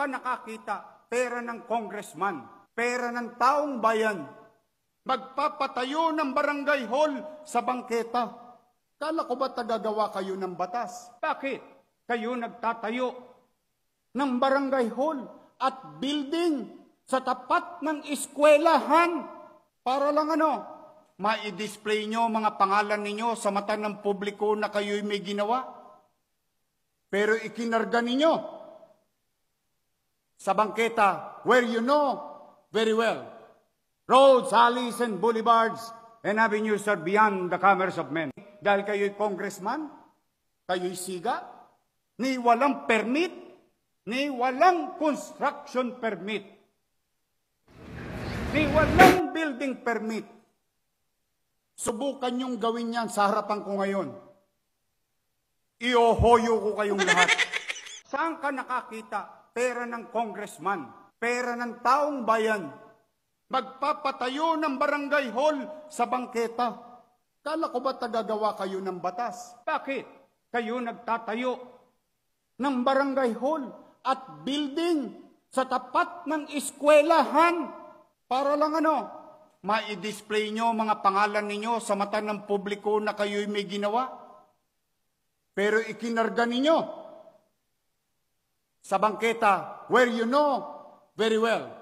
ka nakakita? Pera ng congressman, pera ng taong bayan. Magpapatayo ng barangay hall sa bangketa. Kala ko ba tagagawa kayo ng batas? Bakit kayo nagtatayo ng barangay hall at building sa tapat ng eskwelahan? Para lang ma-display nyo mga pangalan ninyo sa mata ng publiko na kayo'y may ginawa. Pero ikinarga ninyo sa bangketa where you know very well roads, alleys, and boulevards and avenues are beyond the commerce of men. Dahil kayo'y congressman, kayo'y siga, ni walang permit, ni walang construction permit, ni walang building permit. Subukan niyong gawin yan sa harapan ko ngayon. Iohoyo ko kayong lahat. Saan ka nakakita? Pera ng congressman, pera ng taong bayan. Magpapatayo ng barangay hall sa bangketa. Kala ko ba tagagawa kayo ng batas? Bakit kayo nagtatayo ng barangay hall at building sa tapat ng eskwelahan? Para lang ma-display nyo mga pangalan ninyo sa mata ng publiko na kayo'y may ginawa. Pero ikinarga ninyo sa bangketa where you know very well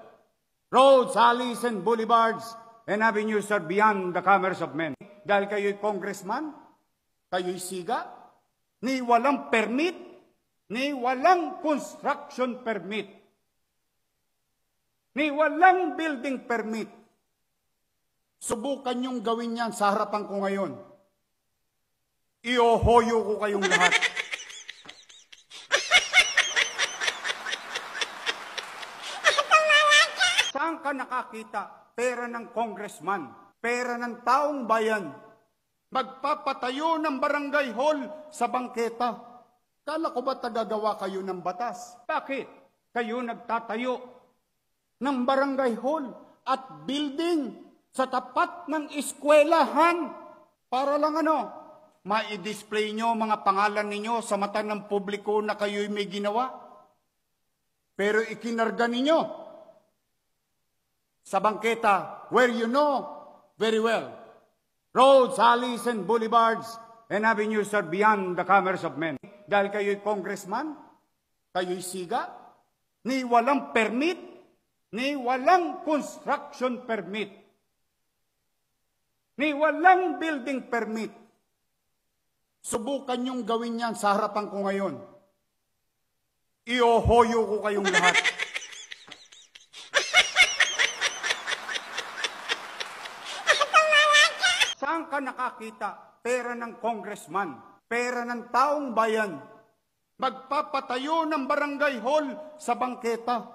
roads, alleys, and boulevards and avenues are beyond the commerce of men. Dahil kayo'y congressman, kayo'y siga, ni walang permit, ni walang construction permit, ni walang building permit. Subukan niyong gawin yan sa harapan ko ngayon. Iohoyo ko kayong lahat. Saan ka nakakita? Pera ng congressman, pera ng taong bayan. Magpapatayo ng barangay hall sa bangketa. Kala ko ba tagagawa kayo ng batas? Bakit kayo nagtatayo ng barangay hall at building sa tapat ng eskwelahan? Para lang ma-display nyo mga pangalan ninyo sa mata ng publiko na kayo'y may ginawa. Pero ikinarga ninyo sa bangketa where you know very well roads, alleys, and boulevards and avenues are beyond the commerce of men. Dahil kayo'y congressman, kayo'y siga, ni walang permit, ni walang construction permit, ni walang building permit. Subukan niyong gawin yan sa harapan ko ngayon. Iohoyo ko kayong lahat. Saan ka nakakita? Pera ng congressman, pera ng taong bayan. Magpapatayo ng barangay hall sa bangketa.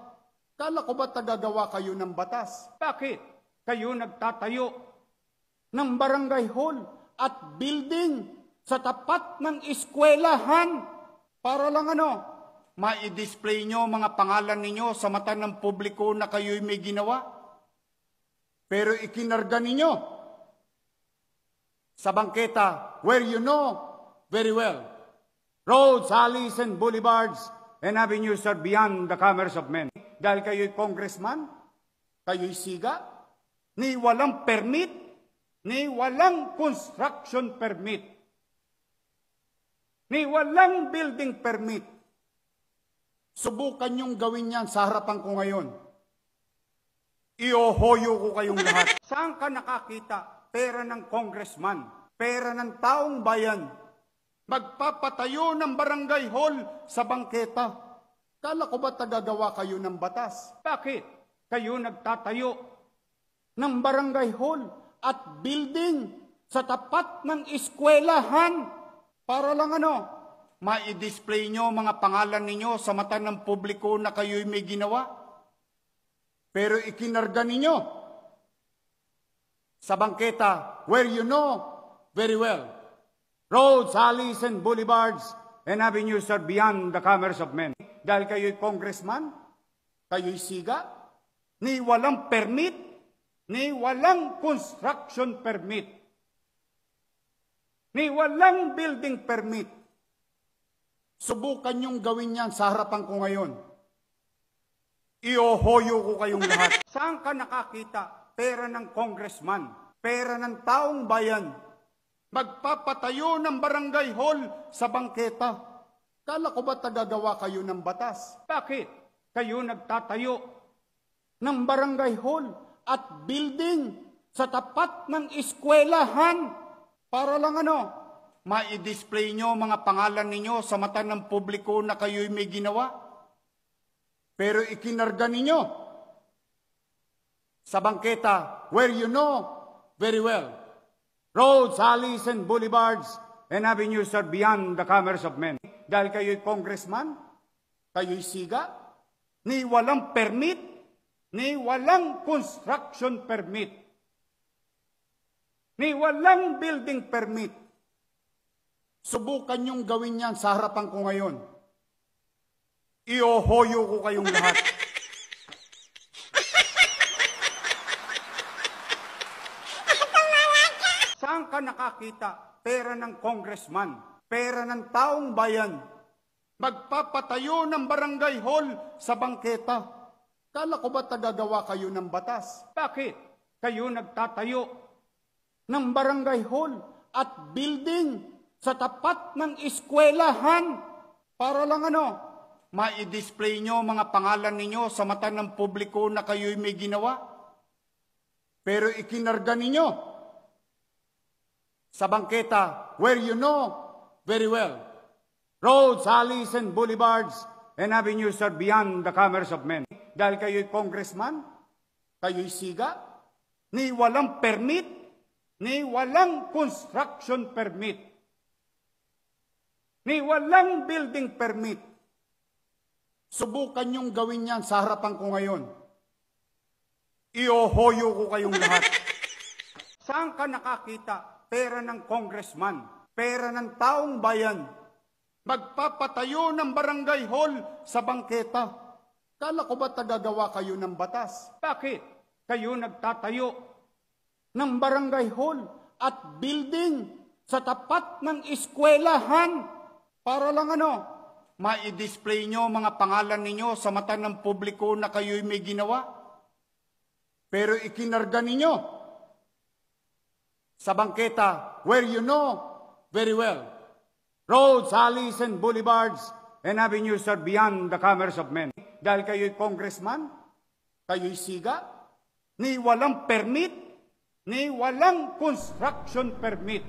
Kala ko ba tagagawa kayo ng batas? Bakit kayo nagtatayo ng barangay hall at building sa tapat ng eskwelahan? Para lang ma-display nyo mga pangalan ninyo sa mata ng publiko na kayo'y may ginawa. Pero ikinarga ninyo sa bangketa where you know very well roads, alleys, and boulevards and avenues are beyond the commerce of men. Dahil kayo'y congressman, kayo'y siga, ni walang permit, ni walang construction permit, ni walang building permit. Subukan niyong gawin yan sa harapan ko ngayon. Iohoyo ko kayong lahat. Saan ka nakakita? Pera ng congressman, pera ng taong bayan. Magpapatayo ng barangay hall sa bangketa. Kala ko ba tagagawa kayo ng batas? Bakit kayo nagtatayo ng barangay hall at building sa tapat ng eskwelahan? Para lang ma-display nyo mga pangalan ninyo sa mata ng publiko na kayo'y may ginawa. Pero ikinarga ninyo sa bangketa where you know very well roads, alleys, and boulevards and avenues are beyond the commerce of men. Dahil kayo'y congressman, kayo'y siga, ni walang permit, ni walang construction permit, ni walang building permit. Subukan niyong gawin yan sa harapan ko ngayon. Iohoyo ko kayong lahat. Saan ka nakakita? Pera ng congressman, pera ng taong bayan. Magpapatayo ng barangay hall sa bangketa. Kala ko ba tagagawa kayo ng batas? Bakit kayo nagtatayo ng barangay hall at building sa tapat ng eskwelahan? Para lang ma-display nyo mga pangalan ninyo sa mata ng publiko na kayo'y may ginawa. Pero ikinarga ninyo sa bangketa where you know very well roads, alleys, and boulevards and avenues are beyond the commerce of men. Dahil kayo'y congressman, kayo'y siga, ni walang permit, ni walang construction permit, ni walang building permit. Subukan niyong gawin yan sa harapan ko ngayon. Iohoyo ko kayong lahat. Saan ka nakakita? Pera ng congressman, pera ng taong bayan. Magpapatayo ng barangay hall sa bangketa. Kala ko ba tagagawa kayo ng batas? Bakit kayo nagtatayo ng barangay hall at building sa tapat ng eskwelahan? Para lang ma-display nyo mga pangalan ninyo sa mata ng publiko na kayo'y may ginawa. Pero ikinarga ninyo sa bangketa where you know very well roads, alleys, and boulevards and avenues are beyond the commerce of men. Dahil kayo'y congressman, kayo'y siga, ni walang permit, ni walang construction permit, ni walang building permit. Subukan niyong gawin yan sa harapan ko ngayon. Iohoyo ko kayong lahat. Saan ka nakakita? Pera ng congressman, pera ng taong bayan. Magpapatayo ng barangay hall sa bangketa. Kala ko ba tagagawa kayo ng batas? Bakit kayo nagtatayo ng barangay hall at building sa tapat ng eskwelahan? Para lang ma-display nyo mga pangalan ninyo sa mata ng publiko na kayo'y may ginawa. Pero ikinarga ninyo sa bangketa where you know very well roads, alleys, and boulevards and avenues are beyond the commerce of men. Dahil kayo'y congressman, kayo'y siga, ni walang permit, ni walang construction permit,